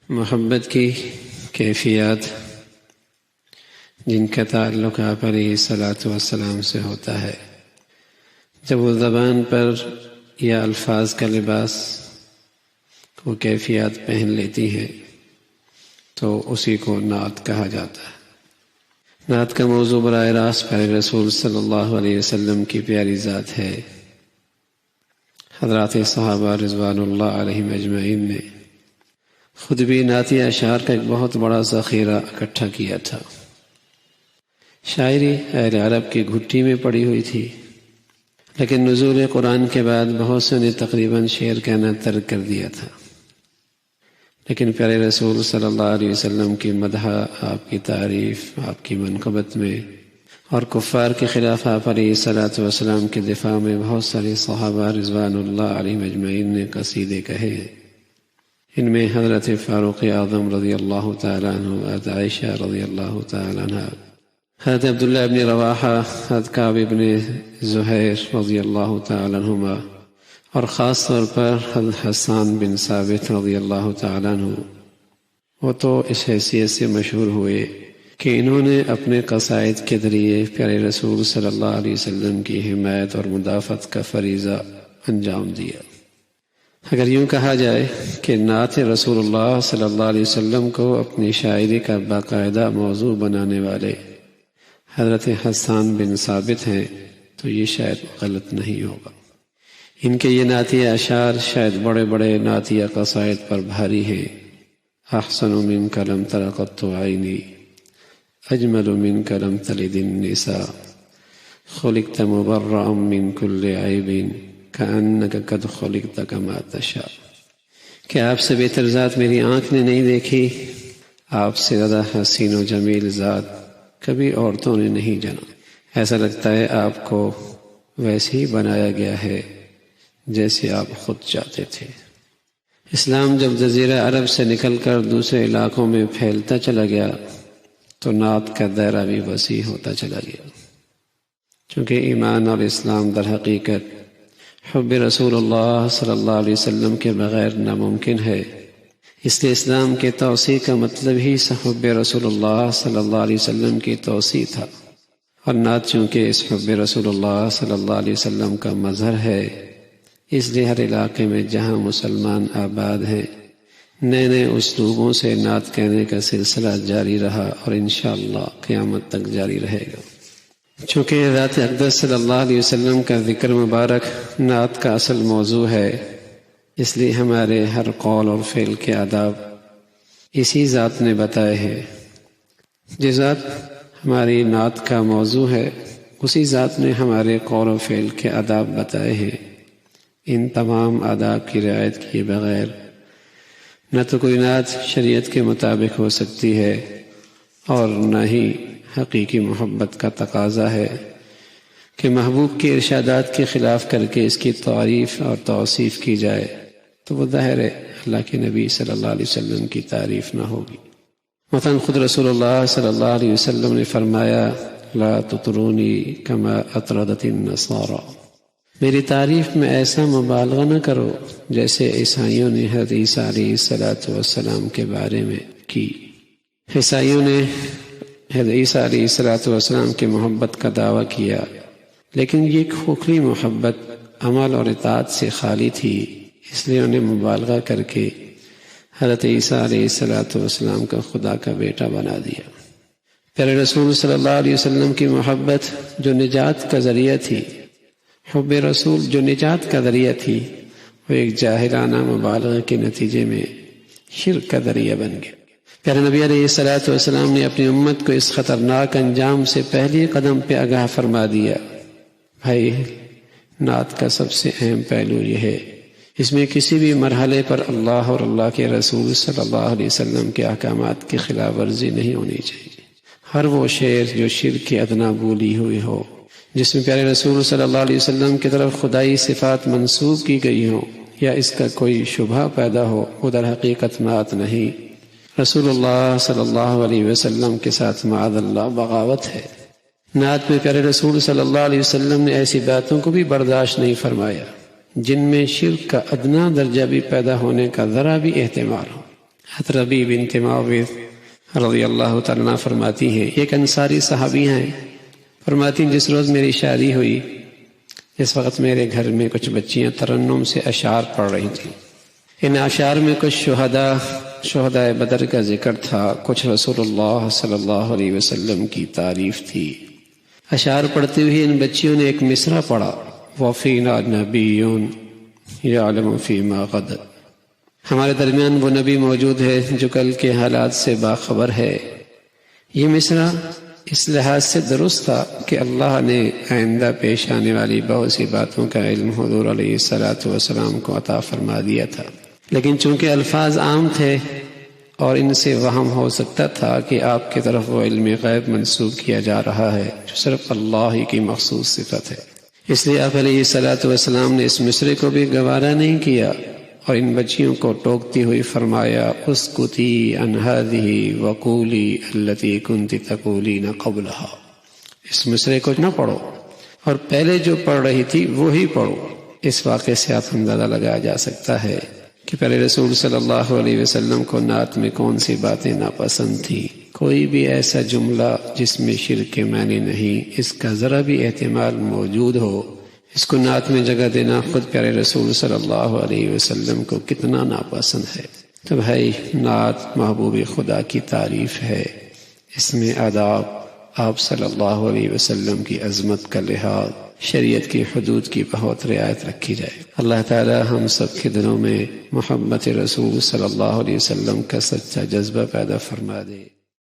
محبت کی کیفیات جن کا تعلق آپ علیہ الصلاۃ والسلام سے ہوتا ہے، جب وہ زبان پر یا الفاظ کا لباس وہ کیفیات پہن لیتی ہے تو اسی کو نعت کہا جاتا ہے۔ نعت کا موضوع براہ راست پیارے رسول صلی اللہ علیہ وسلم کی پیاری ذات ہے۔ حضرات صحابہ رضوان اللہ علیہم اجمعین نے خود بھی نعتی اشعار کا ایک بہت بڑا ذخیرہ اکٹھا کیا تھا۔ شاعری اہل عرب کی گھٹی میں پڑی ہوئی تھی، لیکن نزول قرآن کے بعد بہت سے نے تقریباً شعر کہنا ترک کر دیا تھا، لیکن پیارے رسول صلی اللہ علیہ وسلم کی مدح، آپ کی تعریف، آپ کی منقبت میں اور کفار کے خلاف آپ علیہ الصلاۃ والسلام کے دفاع میں بہت سارے صحابہ رضوان اللہ علیہم اجمعین نے قصیدے کہے ہیں۔ ان میں حضرت فاروق اعظم رضی اللہ تعالیٰ عنہ، حضرت عائشہ رضی اللہ تعالیٰ عنہ، حضرت عبداللہ ابن رواحہ، حضرت کعب ابن زہیر رضی اللہ تعالیٰ عنہما، اور خاص طور پر حضرت حسان بن ثابت رضی اللہ تعالیٰ عنہ، وہ تو اس حیثیت سے مشہور ہوئے کہ انہوں نے اپنے قصائد کے ذریعے پیارے رسول صلی اللہ علیہ وسلم کی حمایت اور مدافعت کا فریضہ انجام دیا۔ اگر یوں کہا جائے کہ نعت رسول اللہ صلی اللہ علیہ وسلم کو اپنی شاعری کا باقاعدہ موضوع بنانے والے حضرت حسان بن ثابت ہیں تو یہ شاید غلط نہیں ہوگا۔ ان کے یہ نعتی اشعار شاید بڑے بڑے نعتیہ قصائد پر بھاری ہیں۔ احسن منک لم تر قط عینی، اجمل منک لم تلد النساء، خلقت مبرأ من کل عیب کأنک قد خلقت کما تشاء، کہ آپ سے بہتر ذات میری آنکھ نے نہیں دیکھی، آپ سے زیادہ حسین و جمیل ذات کبھی عورتوں نے نہیں جانا، ایسا لگتا ہے آپ کو ویسے ہی بنایا گیا ہے جیسے آپ خود چاہتے تھے۔ اسلام جب جزیرہ عرب سے نکل کر دوسرے علاقوں میں پھیلتا چلا گیا تو نعت کا دائرہ بھی وسیع ہوتا چلا گیا، چونکہ ایمان اور اسلام در حقیقت حب رسول اللہ صلی اللہ علیہ وسلم کے بغیر ناممکن ہے۔ اس لیے اسلام کے توسیع کا مطلب ہی حب رسول اللہ صلی اللہ علیہ وسلم کی توسیع تھا، اور نعت چونکہ اس حب رسول اللہ صلی اللہ علیہ وسلم کا مظہر ہے، اس لیے ہر علاقے میں جہاں مسلمان آباد ہیں نئے نئے اسلوبوں سے نعت کہنے کا سلسلہ جاری رہا اور انشاءاللہ قیامت تک جاری رہے گا۔ چونکہ ذات اقدس صلی اللہ علیہ وسلم کا ذکر مبارک نعت کا اصل موضوع ہے، اس لیے ہمارے ہر قول اور فعل کے آداب اسی ذات نے بتائے ہیں۔ جس ذات ہماری نعت کا موضوع ہے اسی ذات نے ہمارے قول و فعل کے آداب بتائے ہیں۔ ان تمام آداب کی رعایت کیے بغیر نہ تو کوئی نعت شریعت کے مطابق ہو سکتی ہے اور نہ ہی حقیقی محبت کا تقاضا ہے کہ محبوب کے ارشادات کے خلاف کر کے اس کی تعریف اور توصیف کی جائے، تو وہ ظاہر ہے اللہ کے نبی صلی اللہ علیہ وسلم کی تعریف نہ ہوگی۔ مثلا خود رسول اللہ صلی اللہ علیہ وسلم نے فرمایا لا تطرونی کما اطردت النصارى، میری تعریف میں ایسا مبالغہ نہ کرو جیسے عیسائیوں نے حضرت عیسیٰ علیہ الصلاۃ والسلام کے بارے میں کی۔ عیسائیوں نے حضرت عیسیٰ علیہ الصلاۃ والسلام کی محبت کا دعویٰ کیا، لیکن یہ کھوکھلی محبت عمل اور اطاعت سے خالی تھی، اس لیے انہیں مبالغہ کر کے حضرت عیسیٰ علیہ الصلاۃ والسلام کا خدا کا بیٹا بنا دیا۔ پیارے رسول صلی اللہ علیہ وسلم کی محبت جو نجات کا ذریعہ تھی، حب رسول جو نجات کا ذریعہ تھی، وہ ایک جاہلانہ مبالغہ کے نتیجے میں شرک کا ذریعہ بن گیا۔ پیارے نبی علیہ الصلاۃ والسلام نے اپنی امت کو اس خطرناک انجام سے پہلے قدم پہ آگاہ فرما دیا۔ بھائی، نعت کا سب سے اہم پہلو یہ ہے، اس میں کسی بھی مرحلے پر اللہ اور اللہ کے رسول صلی اللہ علیہ وسلم کے احکامات کی خلاف ورزی نہیں ہونی چاہیے۔ ہر وہ شعر جو شرک کی ادنا بولی ہوئی ہو، جس میں پیارے رسول صلی اللہ علیہ وسلم کی طرف خدائی صفات منسوب کی گئی ہوں یا اس کا کوئی شبہ پیدا ہو، وہ در حقیقت نعت نہیں، رسول اللہ صلی اللہ علیہ وسلم کے ساتھ معاذ اللہ بغاوت ہے۔ نعت میں پیارے رسول صلی اللہ علیہ وسلم نے ایسی باتوں کو بھی برداشت نہیں فرمایا جن میں شرک کا ادنا درجہ بھی پیدا ہونے کا ذرا بھی احتمال ہو۔ حضرت ربیع بنت معاوض رضی اللہ تعالیٰ عنہ فرماتی ہیں، ایک انصاری صحابی ہیں، فرماتی ہیں جس روز میری شادی ہوئی اس وقت میرے گھر میں کچھ بچیاں ترنم سے اشعار پڑھ رہی تھیں۔ ان اشعار میں کچھ شہداء بدر کا ذکر تھا، کچھ رسول اللہ صلی اللہ علیہ وسلم کی تعریف تھی۔ اشعار پڑھتے ہوئے ان بچیوں نے ایک مصرع پڑھا، وَفِينَا نَبِيٌّ يَعْلَمُ فِي مَا غَدَ، ہمارے درمیان وہ نبی موجود ہے جو کل کے حالات سے باخبر ہے۔ یہ مصرع اس لحاظ سے درست تھا کہ اللہ نے آئندہ پیش آنے والی بہت سی باتوں کا علم حضور علیہ السلام کو عطا فرما دیا تھا، لیکن چونکہ الفاظ عام تھے اور ان سے وہم ہو سکتا تھا کہ آپ کی طرف وہ علم غیب منسوب کیا جا رہا ہے جو صرف اللہ ہی کی مخصوص صفت ہے، اس لیے آپ علیہ السلام نے اس مصرع کو بھی گوارا نہیں کیا اور ان بچیوں کو ٹوکتی ہوئی فرمایا، اسکتی عن هذه وقولی التي كنت تقولین قبلها، اس مصرع کو نہ پڑھو اور پہلے جو پڑھ رہی تھی وہی پڑھو۔ اس واقعے سے آپ اندازہ لگایا جا سکتا ہے کہ پیارے رسول صلی اللہ علیہ وسلم کو نعت میں کون سی باتیں ناپسند تھیں۔ کوئی بھی ایسا جملہ جس میں شرک کے معنی نہیں، اس کا ذرا بھی احتمال موجود ہو، اس کو نعت میں جگہ دینا خود پیارے رسول صلی اللہ علیہ وسلم کو کتنا ناپسند ہے۔ تو بھائی، نعت محبوب خدا کی تعریف ہے، اس میں آداب، آپ صلی اللہ علیہ وسلم کی عظمت کا لحاظ، شریعت کی حدود کی بہت رعایت رکھی جائے۔ اللہ تعالی ہم سب کے دلوں میں محبت رسول صلی اللہ علیہ وسلم کا سچا جذبہ پیدا فرما دے۔